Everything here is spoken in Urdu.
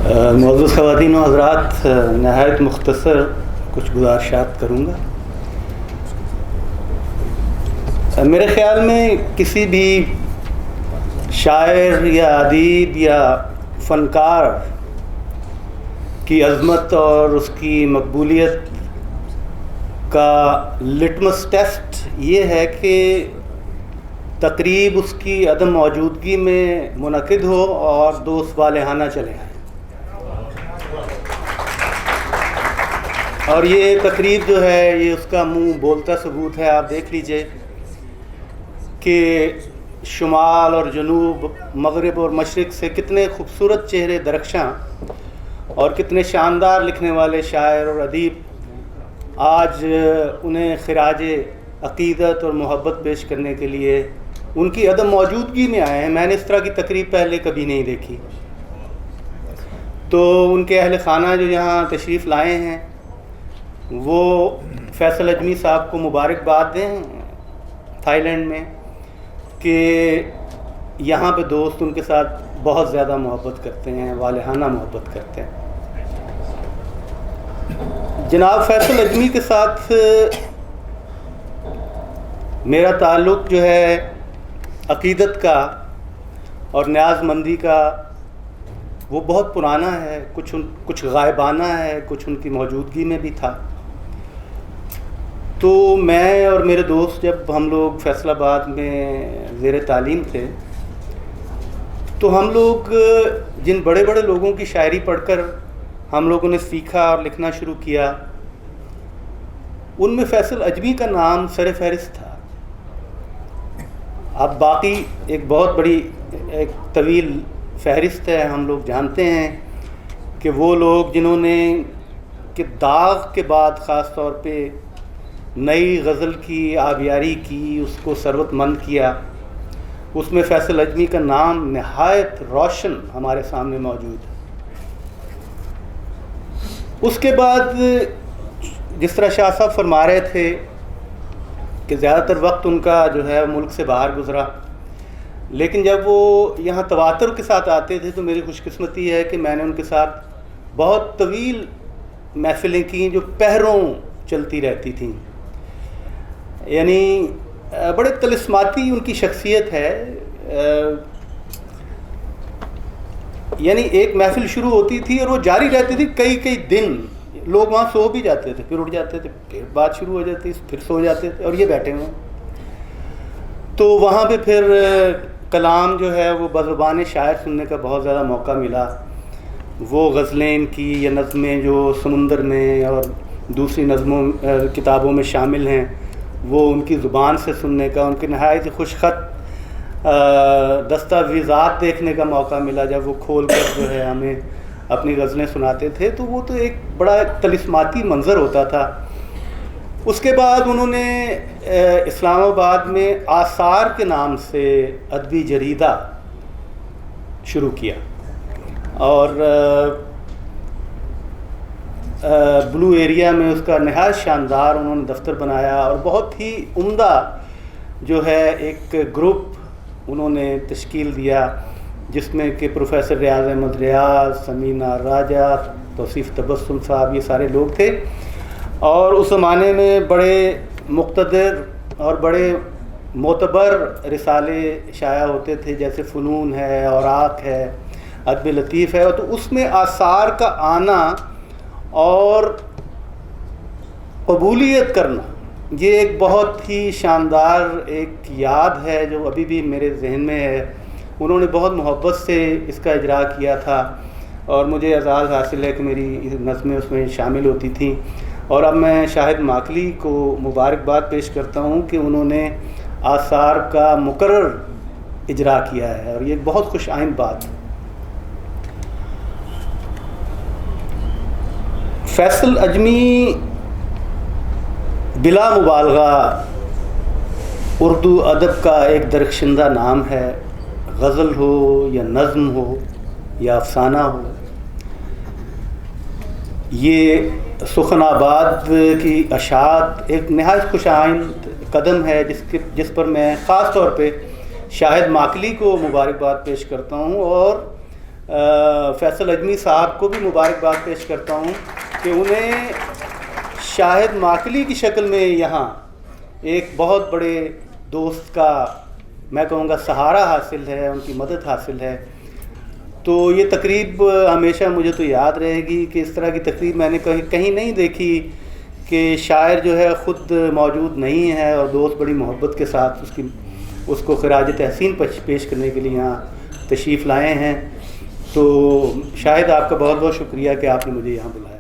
معزز خواتین و حضرات، نہایت مختصر کچھ گزارشات کروں گا۔ میرے خیال میں کسی بھی شاعر یا ادیب یا فنکار کی عظمت اور اس کی مقبولیت کا لٹمس ٹیسٹ یہ ہے کہ تقریب اس کی عدم موجودگی میں منعقد ہو اور دوست والہانہ چلے آئیں۔ اور یہ تقریب جو ہے یہ اس کا منہ بولتا ثبوت ہے۔ آپ دیکھ لیجئے کہ شمال اور جنوب، مغرب اور مشرق سے کتنے خوبصورت چہرے درخشاں اور کتنے شاندار لکھنے والے شاعر اور ادیب آج انہیں خراج عقیدت اور محبت پیش کرنے کے لیے ان کی عدم موجودگی میں آئے ہیں۔ میں نے اس طرح کی تقریب پہلے کبھی نہیں دیکھی۔ تو ان کے اہل خانہ جو یہاں تشریف لائے ہیں وہ فیصل اجمی صاحب کو مبارکباد دیں تھائی لینڈ میں کہ یہاں پہ دوست ان کے ساتھ بہت زیادہ محبت کرتے ہیں، والہانہ محبت کرتے ہیں۔ جناب فیصل اجمی کے ساتھ میرا تعلق جو ہے عقیدت کا اور نیاز مندی کا وہ بہت پرانا ہے، کچھ غائبانہ ہے، کچھ ان کی موجودگی میں بھی تھا۔ تو میں اور میرے دوست جب ہم لوگ فیصل آباد میں زیر تعلیم تھے تو ہم لوگ جن بڑے بڑے لوگوں کی شاعری پڑھ کر ہم لوگوں نے سیکھا اور لکھنا شروع کیا، ان میں فیصل اجمی کا نام سر فہرست تھا۔ اب باقی ایک بہت بڑی ایک طویل فہرست ہے، ہم لوگ جانتے ہیں کہ وہ لوگ جنہوں نے کہ داغ کے بعد خاص طور پہ نئی غزل کی آبیاری کی، اس کو ثروت مند کیا، اس میں فیصل اجمی کا نام نہایت روشن ہمارے سامنے موجود ہے۔ اس کے بعد جس طرح شاہ صاحب فرما رہے تھے کہ زیادہ تر وقت ان کا جو ہے ملک سے باہر گزرا، لیکن جب وہ یہاں تواتر کے ساتھ آتے تھے تو میری خوش قسمتی ہے کہ میں نے ان کے ساتھ بہت طویل محفلیں کیں جو پہروں چلتی رہتی تھیں۔ یعنی بڑے طلسماتی ان کی شخصیت ہے۔ یعنی ایک محفل شروع ہوتی تھی اور وہ جاری رہتی تھی کئی دن، لوگ وہاں سو بھی جاتے تھے، پھر اٹھ جاتے تھے، پھر بات شروع ہو جاتی، پھر سو جاتے تھے اور یہ بیٹھے ہوئے۔ تو وہاں پہ پھر کلام جو ہے وہ بزبان شاعر سننے کا بہت زیادہ موقع ملا۔ وہ غزلیں ان کی یا نظمیں جو سمندر میں اور دوسری نظموں کتابوں میں شامل ہیں وہ ان کی زبان سے سننے کا، ان کے نہایت خوش خط دستاویزات دیکھنے کا موقع ملا جب وہ کھول کر جو ہے ہمیں اپنی غزلیں سناتے تھے، تو وہ تو ایک بڑا طلسماتی منظر ہوتا تھا۔ اس کے بعد انہوں نے اسلام آباد میں آثار کے نام سے ادبی جریدہ شروع کیا اور بلو ایریا میں اس کا نہایت شاندار انہوں نے دفتر بنایا اور بہت ہی عمدہ جو ہے ایک گروپ انہوں نے تشکیل دیا جس میں کہ پروفیسر ریاض احمد ریاض، سمینہ راجہ، توصیف تبسم صاحب، یہ سارے لوگ تھے۔ اور اس زمانے میں بڑے مقتدر اور بڑے معتبر رسالے شائع ہوتے تھے، جیسے فنون ہے، اوراق ہے، ادب لطیف ہے۔ تو اس میں آثار کا آنا اور قبولیت کرنا یہ ایک بہت ہی شاندار ایک یاد ہے جو ابھی بھی میرے ذہن میں ہے۔ انہوں نے بہت محبت سے اس کا اجرا کیا تھا اور مجھے اعزاز حاصل ہے کہ میری نظمیں اس میں شامل ہوتی تھیں۔ اور اب میں شاہد ماکلی کو مبارکباد پیش کرتا ہوں کہ انہوں نے آثار کا مقرر اجرا کیا ہے اور یہ ایک بہت خوش آئند بات ہے۔ فیصل اجمی بلا مبالغہ اردو ادب کا ایک درخشندہ نام ہے، غزل ہو یا نظم ہو یا افسانہ ہو۔ یہ سخن آباد کی اشاعت ایک نہایت خوش آئند قدم ہے جس پر میں خاص طور پہ شاہد ماکلی کو مبارکباد پیش کرتا ہوں اور فیصل اجمی صاحب کو بھی مبارکباد پیش کرتا ہوں کہ انہیں شاہد ماکلی کی شکل میں یہاں ایک بہت بڑے دوست کا میں کہوں گا سہارا حاصل ہے، ان کی مدد حاصل ہے۔ تو یہ تقریب ہمیشہ مجھے تو یاد رہے گی کہ اس طرح کی تقریب میں نے کہیں نہیں دیکھی کہ شاعر جو ہے خود موجود نہیں ہے اور دوست بڑی محبت کے ساتھ اس کو خراج تحسین پیش کرنے کے لیے یہاں تشریف لائے ہیں۔ تو شاہد آپ کا بہت بہت شکریہ کہ آپ نے مجھے یہاں بلایا۔